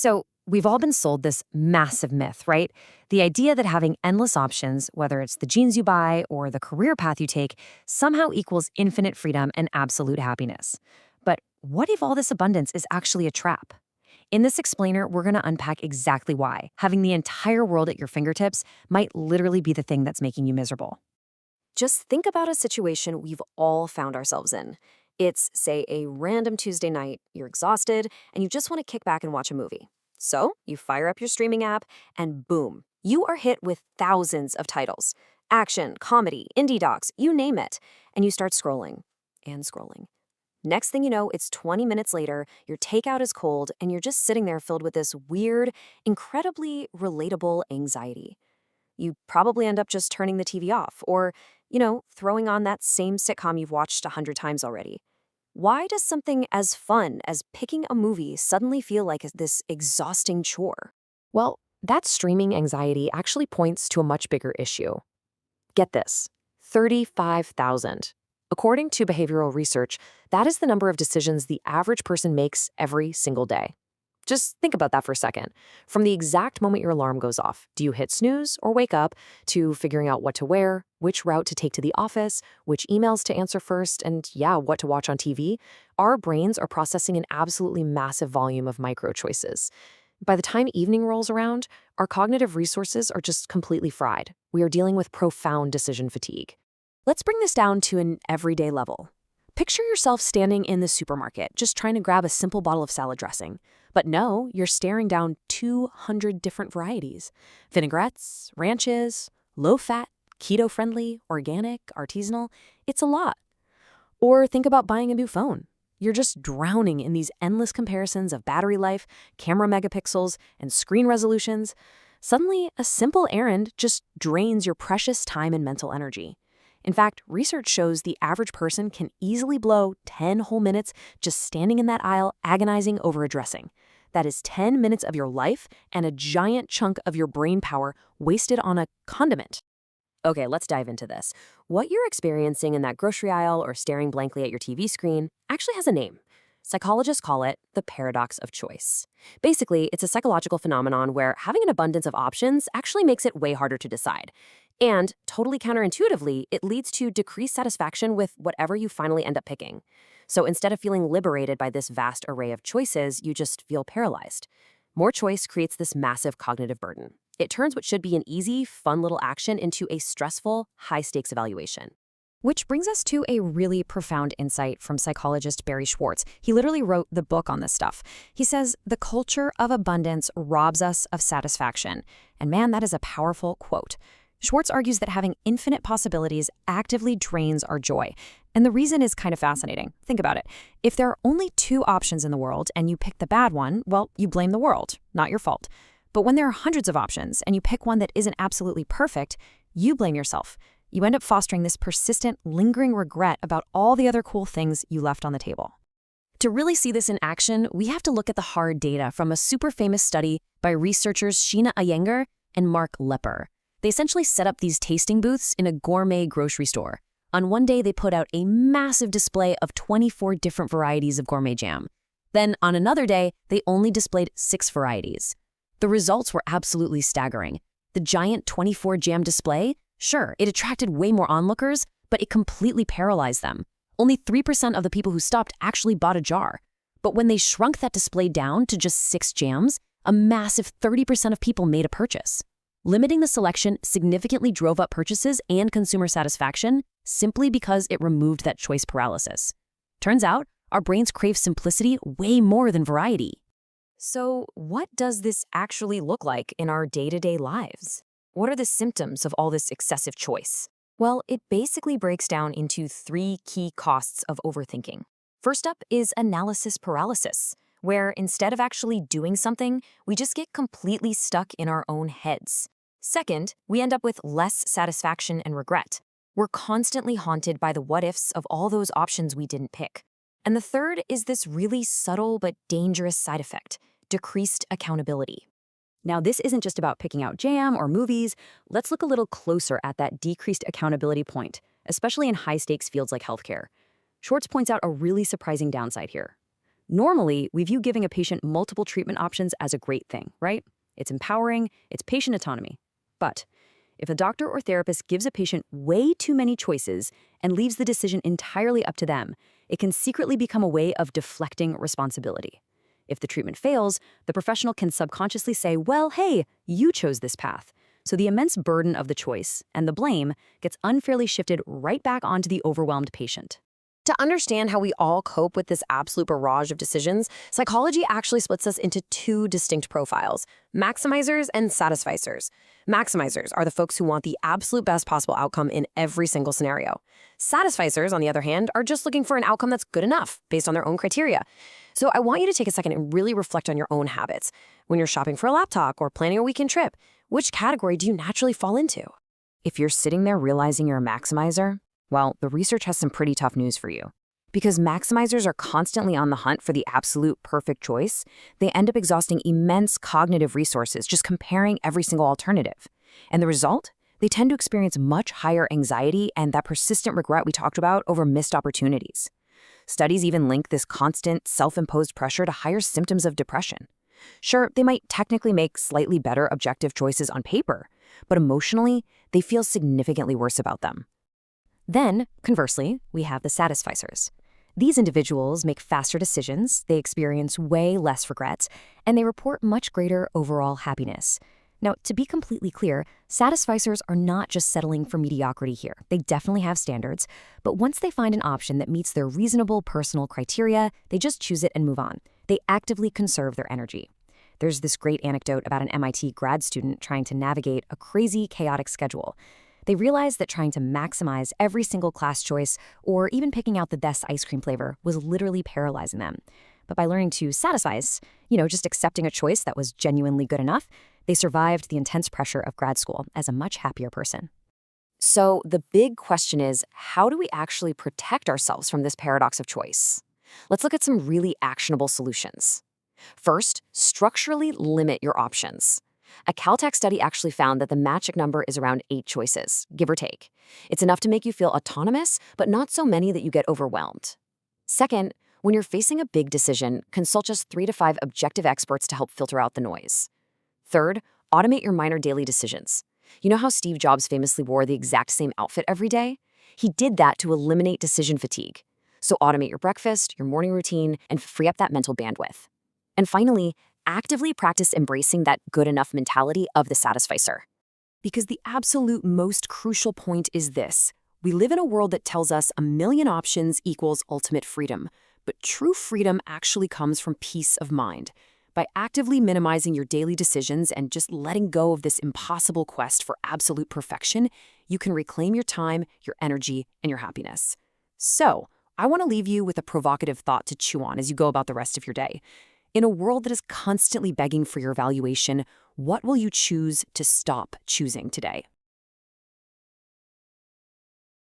So, we've all been sold this massive myth, right? The idea that having endless options, whether it's the jeans you buy or the career path you take, somehow equals infinite freedom and absolute happiness. But what if all this abundance is actually a trap? In this explainer, we're going to unpack exactly why having the entire world at your fingertips might literally be the thing that's making you miserable. Just think about a situation we've all found ourselves in. It's, say, a random Tuesday night, you're exhausted, and you just want to kick back and watch a movie. So, you fire up your streaming app, and boom, you are hit with thousands of titles. Action, comedy, indie docs, you name it. And you start scrolling and scrolling. Next thing you know, it's 20 minutes later, your takeout is cold, and you're just sitting there filled with this weird, incredibly relatable anxiety. You probably end up just turning the TV off or, throwing on that same sitcom you've watched 100 times already. Why does something as fun as picking a movie suddenly feel like this exhausting chore? Well, that streaming anxiety actually points to a much bigger issue. Get this, 35,000. According to behavioral research, that is the number of decisions the average person makes every single day. Just think about that for a second. From the exact moment your alarm goes off, do you hit snooze or wake up, to figuring out what to wear, which route to take to the office, which emails to answer first, and what to watch on TV, our brains are processing an absolutely massive volume of micro choices. By the time evening rolls around, our cognitive resources are just completely fried. We are dealing with profound decision fatigue. Let's bring this down to an everyday level. Picture yourself standing in the supermarket, just trying to grab a simple bottle of salad dressing. But no, you're staring down 200 different varieties. Vinaigrettes, ranches, low-fat, keto-friendly, organic, artisanal. It's a lot. Or think about buying a new phone. You're just drowning in these endless comparisons of battery life, camera megapixels, and screen resolutions. Suddenly, a simple errand just drains your precious time and mental energy. In fact, research shows the average person can easily blow 10 whole minutes just standing in that aisle agonizing over a dressing. That is 10 minutes of your life and a giant chunk of your brain power wasted on a condiment. Okay, let's dive into this. What you're experiencing in that grocery aisle or staring blankly at your TV screen actually has a name. Psychologists call it the paradox of choice. Basically, it's a psychological phenomenon where having an abundance of options actually makes it way harder to decide. And, totally counterintuitively, it leads to decreased satisfaction with whatever you finally end up picking. So instead of feeling liberated by this vast array of choices, you just feel paralyzed. More choice creates this massive cognitive burden. It turns what should be an easy, fun little action into a stressful, high-stakes evaluation. Which brings us to a really profound insight from psychologist Barry Schwartz. He literally wrote the book on this stuff. He says, the culture of abundance robs us of satisfaction. And man, that is a powerful quote. Schwartz argues that having infinite possibilities actively drains our joy. And the reason is kind of fascinating. Think about it. If there are only two options in the world and you pick the bad one, well, you blame the world, not your fault. But when there are hundreds of options and you pick one that isn't absolutely perfect, you blame yourself. You end up fostering this persistent, lingering regret about all the other cool things you left on the table. To really see this in action, we have to look at the hard data from a super famous study by researchers Sheena Iyengar and Mark Lepper. They essentially set up these tasting booths in a gourmet grocery store. On one day, they put out a massive display of 24 different varieties of gourmet jam. Then, on another day, they only displayed 6 varieties. The results were absolutely staggering. The giant 24 jam display, sure, it attracted way more onlookers, but it completely paralyzed them. Only 3% of the people who stopped actually bought a jar. But when they shrunk that display down to just 6 jams, a massive 30% of people made a purchase. Limiting the selection significantly drove up purchases and consumer satisfaction simply because it removed that choice paralysis. Turns out, our brains crave simplicity way more than variety. So, what does this actually look like in our day-to-day lives? What are the symptoms of all this excessive choice? Well, it basically breaks down into 3 key costs of overthinking. First up is analysis paralysis, where instead of actually doing something, we just get completely stuck in our own heads. Second, we end up with less satisfaction and regret. We're constantly haunted by the what-ifs of all those options we didn't pick. And the third is this really subtle but dangerous side effect, decreased accountability. Now, this isn't just about picking out jam or movies. Let's look a little closer at that decreased accountability point, especially in high-stakes fields like healthcare. Schwartz points out a really surprising downside here. Normally, we view giving a patient multiple treatment options as a great thing, right? It's empowering, it's patient autonomy. But if a doctor or therapist gives a patient way too many choices and leaves the decision entirely up to them, it can secretly become a way of deflecting responsibility. If the treatment fails, the professional can subconsciously say, well, hey, you chose this path. So the immense burden of the choice and the blame gets unfairly shifted right back onto the overwhelmed patient. To understand how we all cope with this absolute barrage of decisions, psychology actually splits us into two distinct profiles: maximizers and satisficers. Maximizers are the folks who want the absolute best possible outcome in every single scenario. Satisficers, on the other hand, are just looking for an outcome that's good enough based on their own criteria. So I want you to take a second and really reflect on your own habits. When you're shopping for a laptop or planning a weekend trip, which category do you naturally fall into? If you're sitting there realizing you're a maximizer, well, the research has some pretty tough news for you. Because maximizers are constantly on the hunt for the absolute perfect choice, they end up exhausting immense cognitive resources just comparing every single alternative. And the result? They tend to experience much higher anxiety and that persistent regret we talked about over missed opportunities. Studies even link this constant, self-imposed pressure to higher symptoms of depression. Sure, they might technically make slightly better objective choices on paper, but emotionally, they feel significantly worse about them. Then, conversely, we have the satisficers. These individuals make faster decisions, they experience way less regrets, and they report much greater overall happiness. Now, to be completely clear, satisficers are not just settling for mediocrity here. They definitely have standards, but once they find an option that meets their reasonable personal criteria, they just choose it and move on. They actively conserve their energy. There's this great anecdote about an MIT grad student trying to navigate a crazy, chaotic schedule. They realized that trying to maximize every single class choice or even picking out the best ice cream flavor was literally paralyzing them. But by learning to satisfice, just accepting a choice that was genuinely good enough, they survived the intense pressure of grad school as a much happier person. So the big question is, how do we actually protect ourselves from this paradox of choice? Let's look at some really actionable solutions. First, structurally limit your options. A Caltech study actually found that the magic number is around 8 choices, give or take. It's enough to make you feel autonomous, but not so many that you get overwhelmed. Second, when you're facing a big decision, consult just 3 to 5 objective experts to help filter out the noise. Third, automate your minor daily decisions. You know how Steve Jobs famously wore the exact same outfit every day? He did that to eliminate decision fatigue. So automate your breakfast, your morning routine, and free up that mental bandwidth. And finally, actively practice embracing that good enough mentality of the satisficer. Because the absolute most crucial point is this: we live in a world that tells us a million options equals ultimate freedom, but true freedom actually comes from peace of mind. By actively minimizing your daily decisions and just letting go of this impossible quest for absolute perfection, you can reclaim your time, your energy, and your happiness. So, I want to leave you with a provocative thought to chew on as you go about the rest of your day. In a world that is constantly begging for your evaluation, what will you choose to stop choosing today?